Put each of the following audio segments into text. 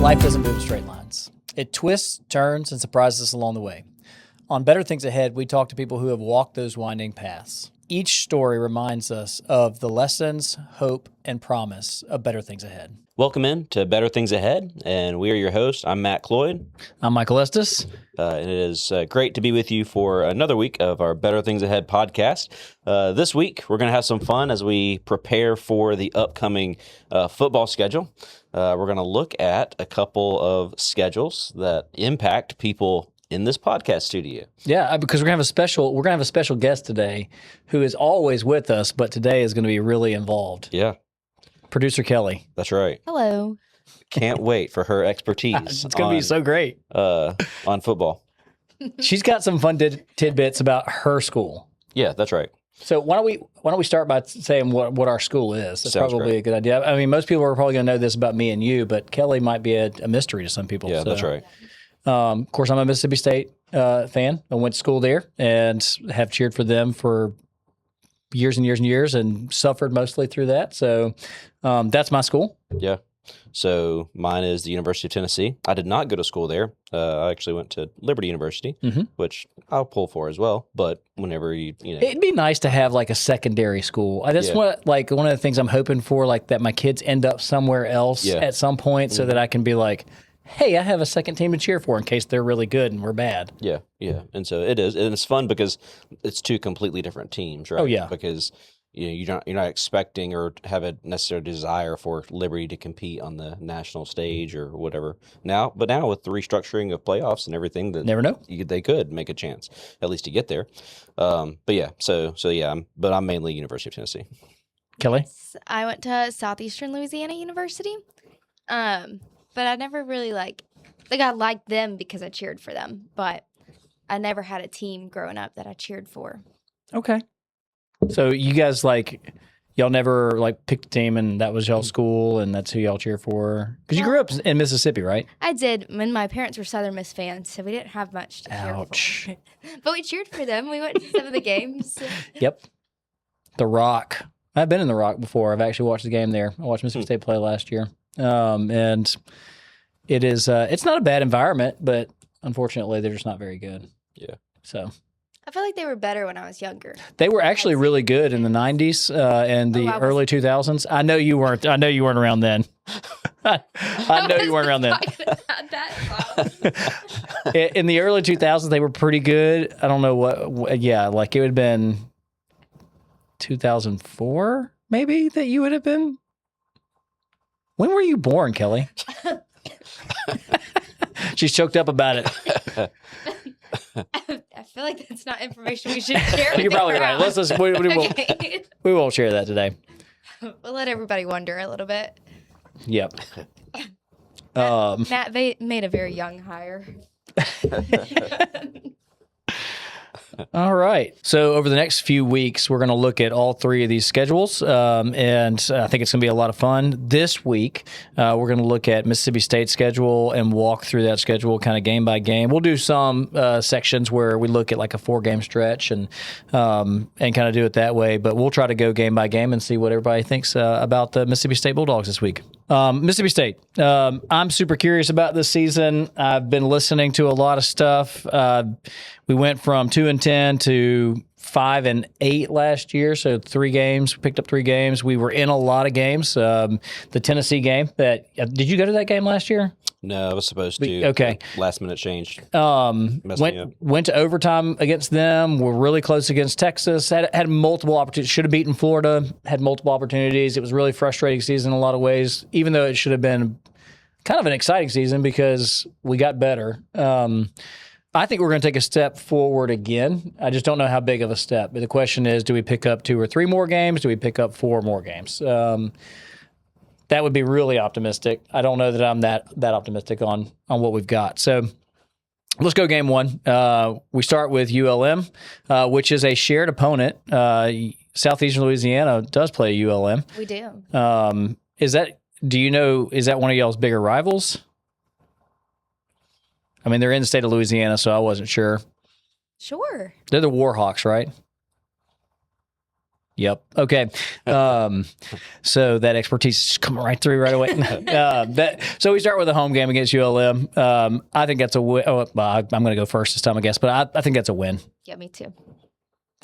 Life doesn't move in straight lines. It twists, turns, and surprises us along the way. On Better Things Ahead, we talk to people who have walked those winding paths. Each story reminds us of the lessons, hope, and promise of better things ahead. Welcome in to Better Things Ahead, and we are your hosts. I'm Matt Cloyd. I'm Michael Estes. And it is great to be with you for another week of our Better Things Ahead podcast. This week, we're going to have some fun as we prepare for the upcoming football schedule. We're going to look at a couple of schedules that impact people in this podcast studio. Yeah, because we're gonna have a special guest today who is always with us, but today is going to be really involved. Yeah. Producer Kelly. That's right. Hello. Can't wait for her expertise. It's going to be so great. On football. She's got some fun tidbits about her school. Yeah, that's right. So why don't we start by saying what our school is? That's Sounds probably great. a good idea. I mean, most people are probably going to know this about me and you, but Kelly might be a mystery to some people. Yeah, So, that's right. Of course, I'm a Mississippi State fan. I went to school there and have cheered for them for years and years and years and suffered mostly through that. So that's my school. Yeah. So mine is the University of Tennessee. I did not go to school there. I actually went to Liberty University, which I'll pull for as well. But whenever you know, It'd be nice to have like a secondary school. That's Yeah. one of the things I'm hoping for, like that my kids end up somewhere else Yeah. at some point so that I can be like, hey, I have a second team to cheer for in case they're really good and we're bad. yeah. And so it is, and it's fun because it's two completely different teams, right? Oh, yeah. Because you're not expecting or have a necessary desire for Liberty to compete on the national stage or whatever. Now with the restructuring of playoffs and everything, that Never know. they could make a chance at least to get there. But yeah, so yeah, I'm mainly University of Tennessee. Kelly? I went to Southeastern Louisiana University, but I never really like I liked them because I cheered for them, but I never had a team growing up that I cheered for. Okay. So you guys y'all never picked a team and that was y'all's school and that's who y'all cheer for? Because you grew up in Mississippi, right? I did when my parents were Southern Miss fans, so we didn't have much to Ouch. cheer for. But we cheered for them. We went to some of the games. Yep. The Rock. I've been in the Rock before. I've actually watched the game there. I watched Mississippi State play last year. And it is it's not a bad environment, but unfortunately they're just not very good. Yeah. So I feel like they were better when I was younger. they were actually really good in the 90s and the I was- early 2000s. I know you weren't around then. I know you weren't around then. In the early 2000s, they were pretty good. I don't know what yeah, it would have been 2004 maybe that you would have been. When were you born, Kelly? She's choked up about it. I feel like that's not information we should share. You're probably right. around. We we won't share that today. We'll let everybody wonder a little bit. Yep. Matt, they made a very young hire. All right. So over the next few weeks, we're going to look at all three of these schedules, and I think it's going to be a lot of fun. This week, we're going to look at Mississippi State's schedule and walk through that schedule kind of game by game. We'll do some sections where we look at like a 4-game stretch and kind of do it that way, but we'll try to go game by game and see what everybody thinks about the Mississippi State Bulldogs this week. Mississippi State. I'm super curious about this season. I've been listening to a lot of stuff. We went from 2-10 to 5-8 last year, so 3 games. Picked up 3 games. We were in a lot of games. The Tennessee game. Did you go to that game last year? No, I was supposed to. Okay. Last minute change. Messed me up. Went to overtime against them. We're really close against Texas. Had multiple opportunities. Should have beaten Florida. Had multiple opportunities. It was a really frustrating season in a lot of ways, even though it should have been kind of an exciting season because we got better. I think we're going to take a step forward again. I just don't know how big of a step. But the question is, do we pick up 2 or 3 more games? Do we pick up 4 more games? That would be really optimistic. I don't know that I'm that optimistic on what we've got. So let's go game 1. We start with ULM, which is a shared opponent. Southeastern Louisiana does play ULM. We do. Is that one of y'all's bigger rivals? I mean, they're in the state of Louisiana, so I wasn't sure. Sure. They're the Warhawks, right? Yep. Okay. So that expertise is coming right through right away. So we start with a home game against ULM. I think that's a win. Oh, well, I'm going to go first this time, I guess, but I think that's a win. Yeah, me too.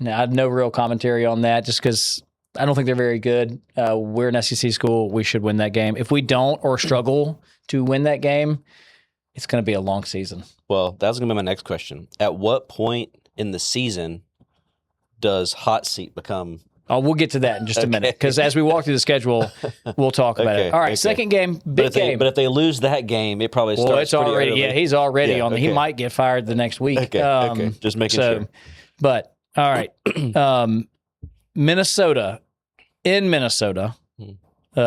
Now, I have no real commentary on that just because I don't think they're very good. We're an SEC school. We should win that game. If we don't or struggle to win that game, it's going to be a long season. Well, that's going to be my next question. At what point in the season does hot seat become... Oh, we'll get to that in just a minute because as we walk through the schedule, we'll talk about it. All right, second game, big game. But if they lose that game, it probably starts it's already early. Yeah, he's already on. He might get fired the next week. Okay. Just making sure. But all right, Minnesota,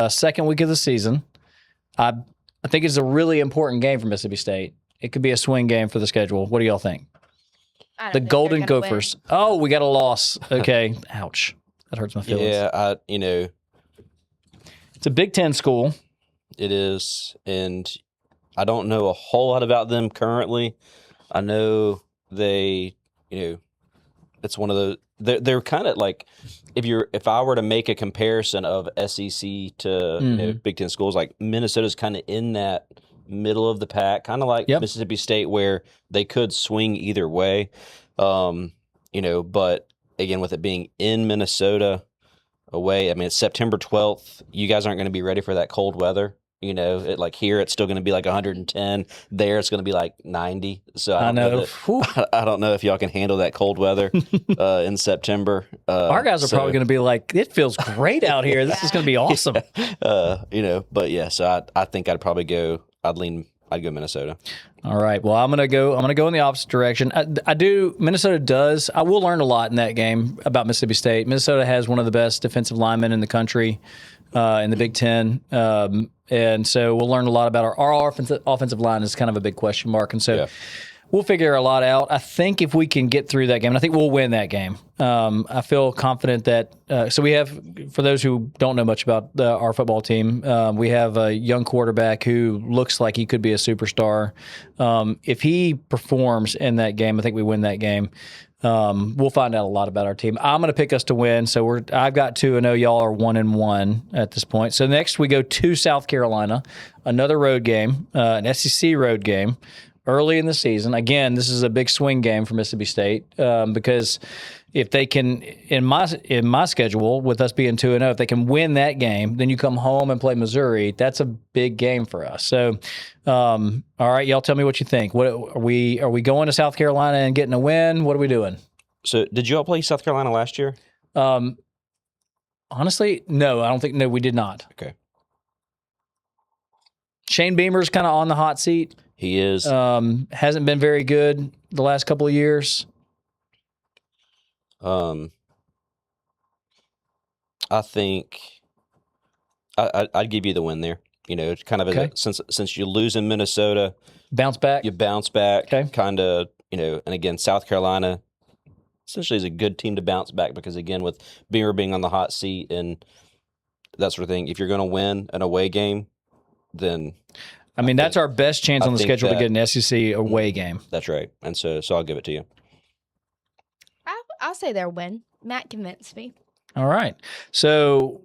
second week of the season. I think it's a really important game for Mississippi State. It could be a swing game for the schedule. What do y'all think? I don't The think Golden they're gonna Gophers. win. Oh, we got a loss. Okay, ouch. That hurts my feelings. Yeah, It's a Big Ten school. it is, and I don't know a whole lot about them currently. I know they, it's one of those. They're kind of like if I were to make a comparison of SEC to Big Ten schools, like Minnesota's kind of in that middle of the pack, kind of like Mississippi State, where they could swing either way. But again, with it being in Minnesota away, I mean, it's September 12th. You guys aren't going to be ready for that cold weather. Here it's still going to be like 110. There it's going to be like 90. So I don't know if y'all can handle that cold weather in September. Our guys are probably going to be like, it feels great out here. This is going to be awesome. But yeah, so I think I'd go Minnesota. All right. Well, I'm gonna go in the opposite direction. I will learn a lot in that game about Mississippi State. Minnesota has one of the best defensive linemen in the country in the Big Ten, and so we'll learn a lot about our offensive line is kind of a big question mark, and so we'll figure a lot out. I think if we can get through that game, and I think we'll win that game. I feel confident that. So we have, for those who don't know much about our football team, we have a young quarterback who looks like he could be a superstar. If he performs in that game, I think we win that game. We'll find out a lot about our team. I'm going to pick us to win. So I've got 2-0. Y'all are 1-1 at this point. So next we go to South Carolina, another road game, an SEC road game. Early in the season. Again, this is a big swing game for Mississippi State because if they can, in my schedule, with us being 2-0, if they can win that game, then you come home and play Missouri. That's a big game for us. So, all right, y'all tell me what you think. What are we going to South Carolina and getting a win? What are we doing? So, did you all play South Carolina last year? Honestly, no. I don't think. No, we did not. Okay. Shane Beamer's kind of on the hot seat. He is. Hasn't been very good the last couple of years. I think I'd give you the win there. It's kind of since you lose in Minnesota, bounce back. You bounce back. Okay. Kind of, and again, South Carolina essentially is a good team to bounce back because again, with Beamer being on the hot seat and that sort of thing, if you're going to win an away game, then. I mean, that's our best chance on the schedule to get an SEC away game. That's right. And so I'll give it to you. I'll say their win. Matt convinced me. All right. So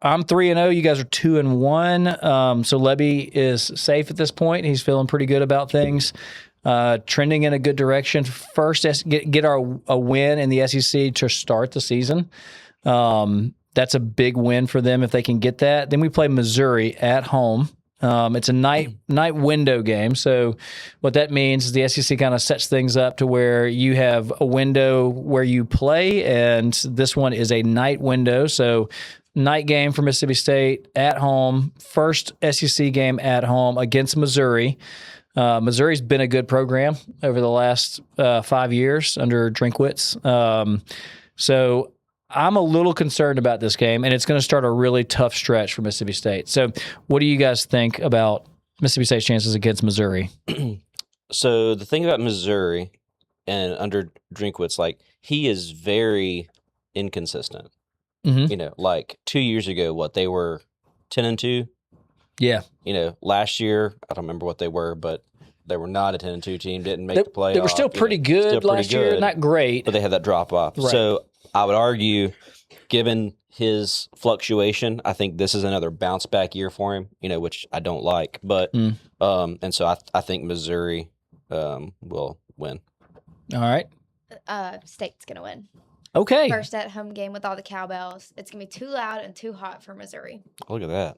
I'm 3-0. You guys are 2-1. So Lebby is safe at this point. He's feeling pretty good about things. Trending in a good direction. First, get a win in the SEC to start the season. That's a big win for them if they can get that. Then we play Missouri at home. It's a night window game. So what that means is the SEC kind of sets things up to where you have a window where you play, and this one is a night window. So night game for Mississippi State at home, first SEC game at home against Missouri. Missouri's been a good program over the last 5 years under Drinkwitz. So I'm a little concerned about this game, and it's going to start a really tough stretch for Mississippi State. So what do you guys think about Mississippi State's chances against Missouri? So the thing about Missouri and under Drinkwitz, like he is very inconsistent. Mm-hmm. Like 2 years ago, they were 10-2. Yeah. Last year, I don't remember what they were, but they were not a 10-2 team, didn't make the playoffs. They were still pretty good last year, not great. But they had that drop off. Right. So I would argue given his fluctuation, I think this is another bounce back year for him, which I don't like. But and so I think Missouri will win. All right. State's gonna win. Okay. First at home game with all the cowbells. It's gonna be too loud and too hot for Missouri. Look at that.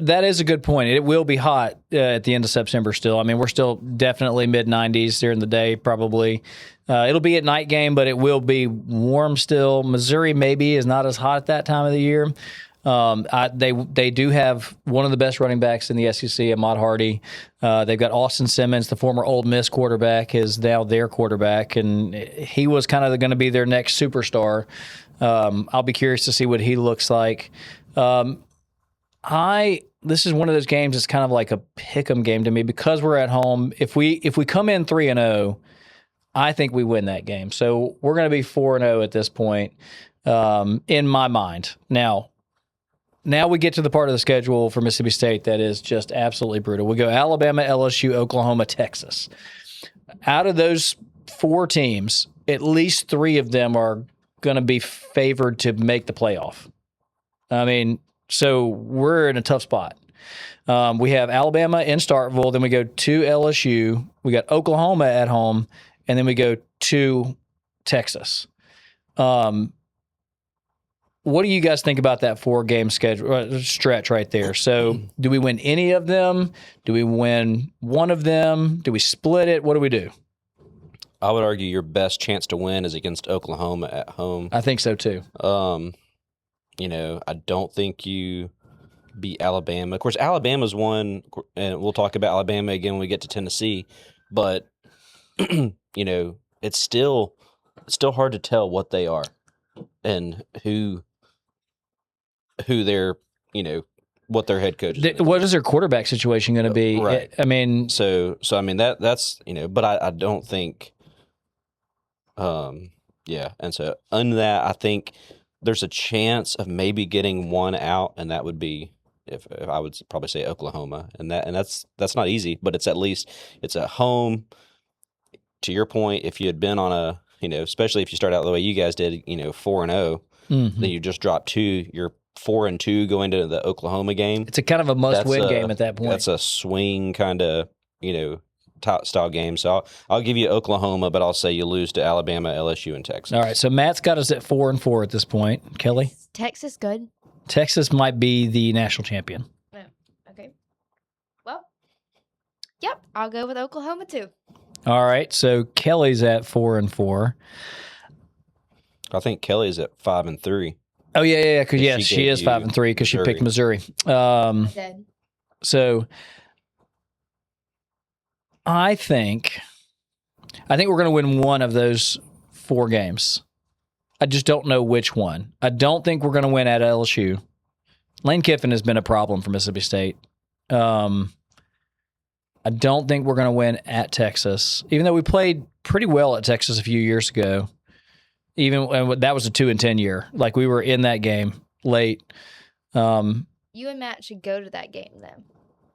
That is a good point. It will be hot at the end of September still. I mean, we're still definitely mid-90s during the day probably. It'll be at night game, but it will be warm still. Missouri maybe is not as hot at that time of the year. They do have one of the best running backs in the SEC, Ahmad Hardy. They've got Austin Simmons, the former Ole Miss quarterback, is now their quarterback, and he was kind of going to be their next superstar. I'll be curious to see what he looks like. This is one of those games that's kind of like a pick'em game to me because we're at home. If we come in 3-0, I think we win that game. So we're going to be 4-0 at this point, in my mind. Now we get to the part of the schedule for Mississippi State that is just absolutely brutal. We go Alabama, LSU, Oklahoma, Texas. Out of those 4 teams, at least 3 of them are going to be favored to make the playoff. I mean, so we're in a tough spot. We have Alabama in Starkville, then we go to LSU. We got Oklahoma at home, and then we go to Texas. What do you guys think about that 4-game schedule stretch right there? So do we win any of them? Do we win one of them? Do we split it? What do we do? I would argue your best chance to win is against Oklahoma at home. I think so too. I don't think you beat Alabama. Of course, Alabama's one, and we'll talk about Alabama again when we get to Tennessee, but it's still hard to tell what they are and who their, what their head coach is. What is their quarterback situation going to be? Right. I mean, so I mean that's but I don't think, and so on that I think there's a chance of maybe getting one out, and that would be if I would probably say Oklahoma, and that's not easy, but it's at least it's at home. To your point, if you had been on a especially if you start out the way you guys did, 4-0, then you just drop 2. You're 4-2 going to the Oklahoma game. It's a kind of a must-win game at that point. That's a swing kind of top style game. So I'll give you Oklahoma, but I'll say you lose to Alabama, LSU, and Texas. All right. So Matt's got us at 4-4 at this point. Kelly, Texas good. Texas might be the national champion. Oh, okay. Well, yep. I'll go with Oklahoma too. All right. So Kelly's at 4-4. I think Kelly's at 5-3. Oh yeah. Because yes, she is 5-3 because she picked Missouri. So I think we're going to win one of those 4 games. I just don't know which one. I don't think we're going to win at LSU. Lane Kiffin has been a problem for Mississippi State. I don't think we're going to win at Texas, even though we played pretty well at Texas a few years ago. Even that was a 2-10 year. Like we were in that game late. You and Matt should go to that game then.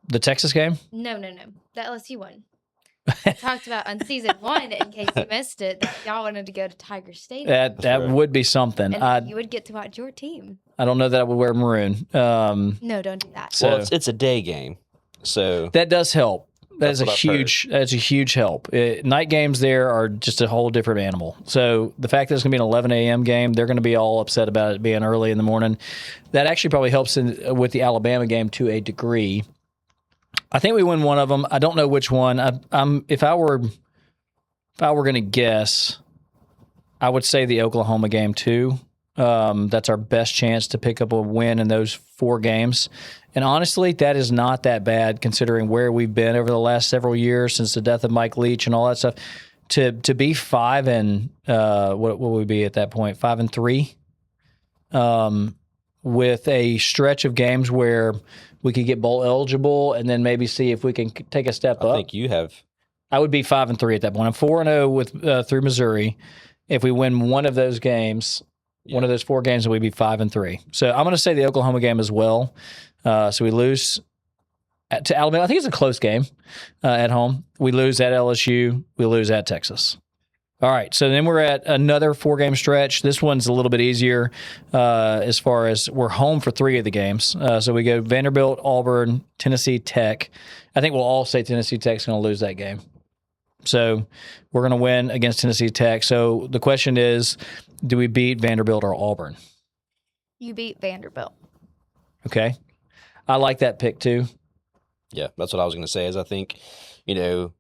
The Texas game? No. The LSU one. We talked about on season 1, in case you missed it, that y'all wanted to go to Tiger Stadium. That would be something. And you would get to watch your team. I don't know that I would wear maroon. No, don't do that. So it's a day game, so that does help. That's a huge help. Night games there are just a whole different animal. So the fact that it's going to be an 11 a.m. game, they're going to be all upset about it being early in the morning. That actually probably helps with the Alabama game to a degree. I think we win one of them. I don't know which one. If I were going to guess, I would say the Oklahoma game too. That's our best chance to pick up a win in those 4 games. And honestly, that is not that bad considering where we've been over the last several years since the death of Mike Leach and all that stuff. To be 5 and what would we be at that point? 5-3, with a stretch of games where we could get bowl eligible and then maybe see if we can take a step up. I think you have. I would be 5-3 at that point. I'm 4-0 with through Missouri. If we win one of those games. Yeah. One of those 4 games, we'd be 5-3. So I'm going to say the Oklahoma game as well. So we lose to Alabama. I think it's a close game at home. We lose at LSU. We lose at Texas. All right, so then we're at another 4-game stretch. This one's a little bit easier as far as we're home for 3 of the games. So we go Vanderbilt, Auburn, Tennessee Tech. I think we'll all say Tennessee Tech's going to lose that game. So we're going to win against Tennessee Tech. So the question is, do we beat Vanderbilt or Auburn? You beat Vanderbilt. Okay. I like that pick too. Yeah, that's what I was going to say. Is I think, you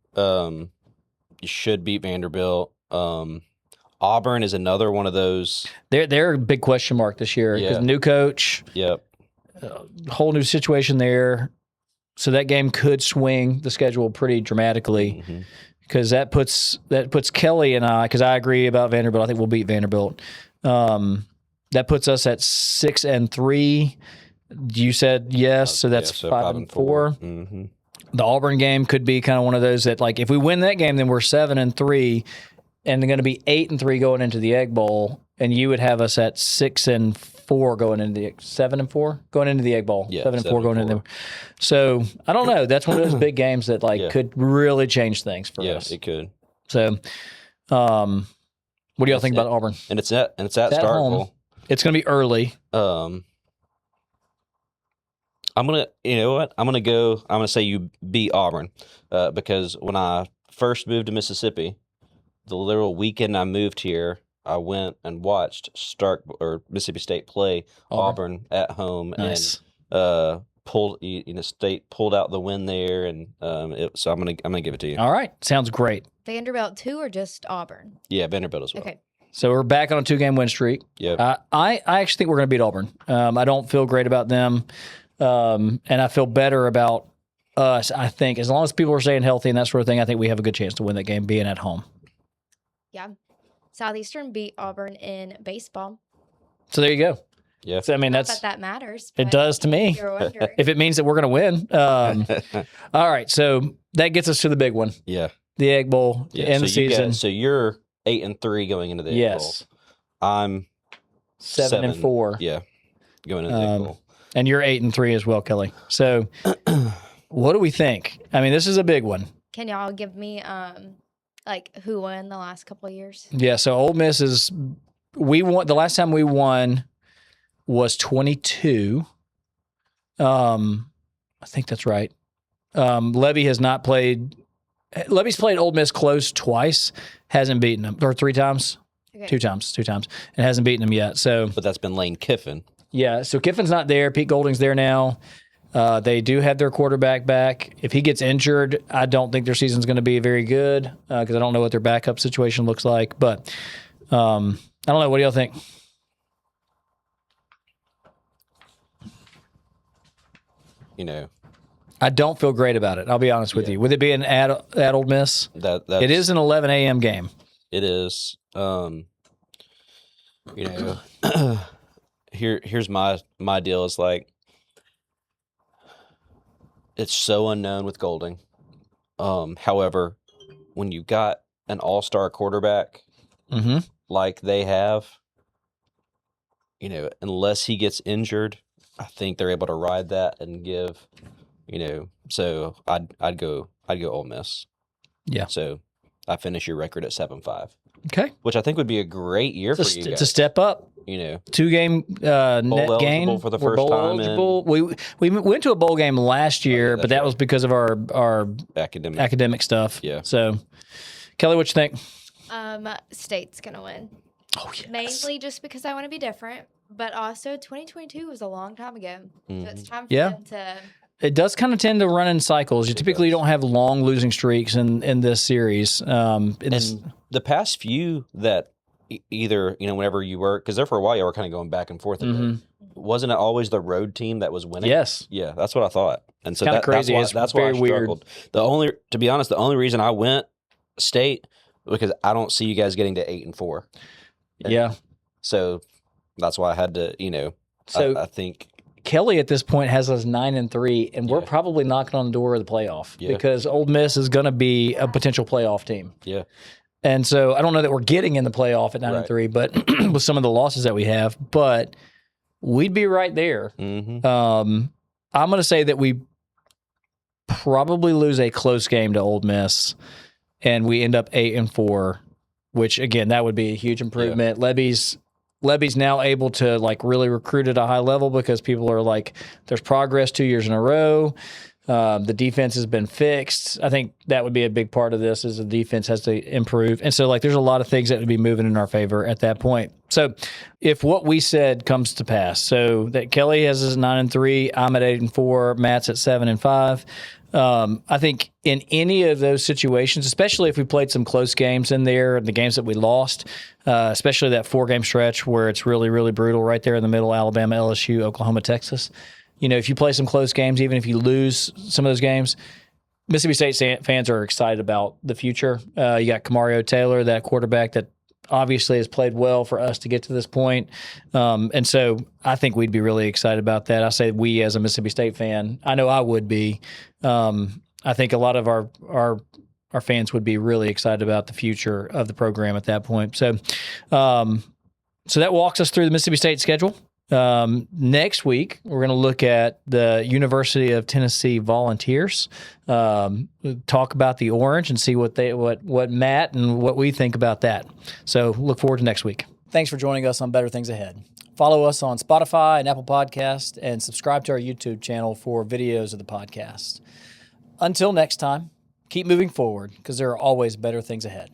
should beat Vanderbilt. Auburn is another one of those. They're a big question mark this year because new coach. Yep. Whole new situation there. So that game could swing the schedule pretty dramatically because that puts Kelly and I, because I agree about Vanderbilt. I think we'll beat Vanderbilt. That puts us at 6-3. You said yes, so that's 5-4. Mm-hmm. The Auburn game could be kind of one of those that, like, if we win that game, then we're 7-3, and they're going to be 8-3 going into the Egg Bowl, and you would have us at 6-4 going into the 7-4 going into the Egg Bowl. Yeah, 7-4 going into. So I don't know. That's one of those big games that could really change things for us. Yeah, it could. So, what do y'all think about Auburn? And it's at Starkville. It's going to be early. I'm gonna say you beat Auburn because when I first moved to Mississippi, the literal weekend I moved here, I went and watched Mississippi State play Auburn at home. Nice. And State pulled out the win there, and so I'm gonna give it to you. All right, sounds great. Vanderbilt too, or just Auburn? Yeah, Vanderbilt as well. Okay. So we're back on a 2-game win streak. Yeah. I actually think we're going to beat Auburn. I don't feel great about them. And I feel better about us, I think. As long as people are staying healthy and that sort of thing, I think we have a good chance to win that game being at home. Yeah. Southeastern beat Auburn in baseball. So there you go. Yeah. So, I mean, Not that matters. it does to me. You're wondering. If it means that we're going to win. All right. So that gets us to the big one. Yeah. The Egg Bowl, the end of the season. So you're 8-3 going into the Egg Bowl. I'm 7-4. Yeah. Going into the Egg Bowl. And you're 8-3 as well, Kelly. So what do we think? I mean, this is a big one. Can y'all give me who won the last couple of years? Yeah, so Ole Miss we won the last time we won was 22. I think that's right. Levy's played Ole Miss close twice, hasn't beaten them, or 3 times. Okay. Two times, and hasn't beaten them yet. So, but that's been Lane Kiffin. Yeah, so Kiffin's not there. Pete Golding's there now. They do have their quarterback back. If he gets injured, I don't think their season's going to be very good because I don't know what their backup situation looks like. But I don't know. What do y'all think? I don't feel great about it. I'll be honest with you. With it being at Ole Miss, it is an 11 a.m. game. It is. Here's my deal is it's so unknown with Golding. However, when you got an all-star quarterback like they have, unless he gets injured, I think they're able to ride that and give, so I'd go Ole Miss. Yeah. So I finish your record at 7-5. Okay. Which I think would be a great year for you guys. It's a step up. 2-game net gain for the first time. Eligible. We went to a bowl game last year, but that was because of our academic stuff. Yeah. So, Kelly, what you think? State's gonna win. Oh yes. Mainly just because I want to be different, but also 2022 was a long time ago, so it's time for them to. It does kind of tend to run in cycles. You typically don't have long losing streaks in this series. And the past few that either, whenever you were, because there for a while you were kind of going back and forth. Wasn't it always the road team that was winning? Yes. Yeah, that's what I thought. And so kind of crazy. That's why I struggled. To be honest, the only reason I went State because I don't see you guys getting to 8-4. Yeah. So that's why I had to, So I think Kelly at this point has us 9-3, and we're probably knocking on the door of the playoff because Ole Miss is going to be a potential playoff team. Yeah. And so I don't know that we're getting in the playoff at 9-3, but with some of the losses that we have, but we'd be right there. Mm-hmm. I'm going to say that we probably lose a close game to Ole Miss, and we end up 8-4 which again, that would be a huge improvement. Levy's now able to like really recruit at a high level because people are like, there's progress 2 years in a row. The defense has been fixed. I think that would be a big part of this is the defense has to improve. And so like there's a lot of things that would be moving in our favor at that point. So if what we said comes to pass, so that Kelly has his 9-3, I'm at 8-4, Matt's at 7-5. I think in any of those situations, especially if we played some close games in there, the games that we lost, especially that 4-game stretch where it's really, really brutal right there in the middle, Alabama, LSU, Oklahoma, Texas. If you play some close games, even if you lose some of those games, Mississippi State fans are excited about the future. You got Kamario Taylor, that quarterback that obviously has played well for us to get to this point. And so I think we'd be really excited about that. I say we as a Mississippi State fan, I know I would be. I think a lot of our fans would be really excited about the future of the program at that point. So that walks us through the Mississippi State schedule. Next week, we're going to look at the University of Tennessee Volunteers, talk about the Orange and see what Matt and what we think about that. So look forward to next week. Thanks for joining us on Better Things Ahead. Follow us on Spotify and Apple Podcasts and subscribe to our YouTube channel for videos of the podcast. Until next time, keep moving forward because there are always better things ahead.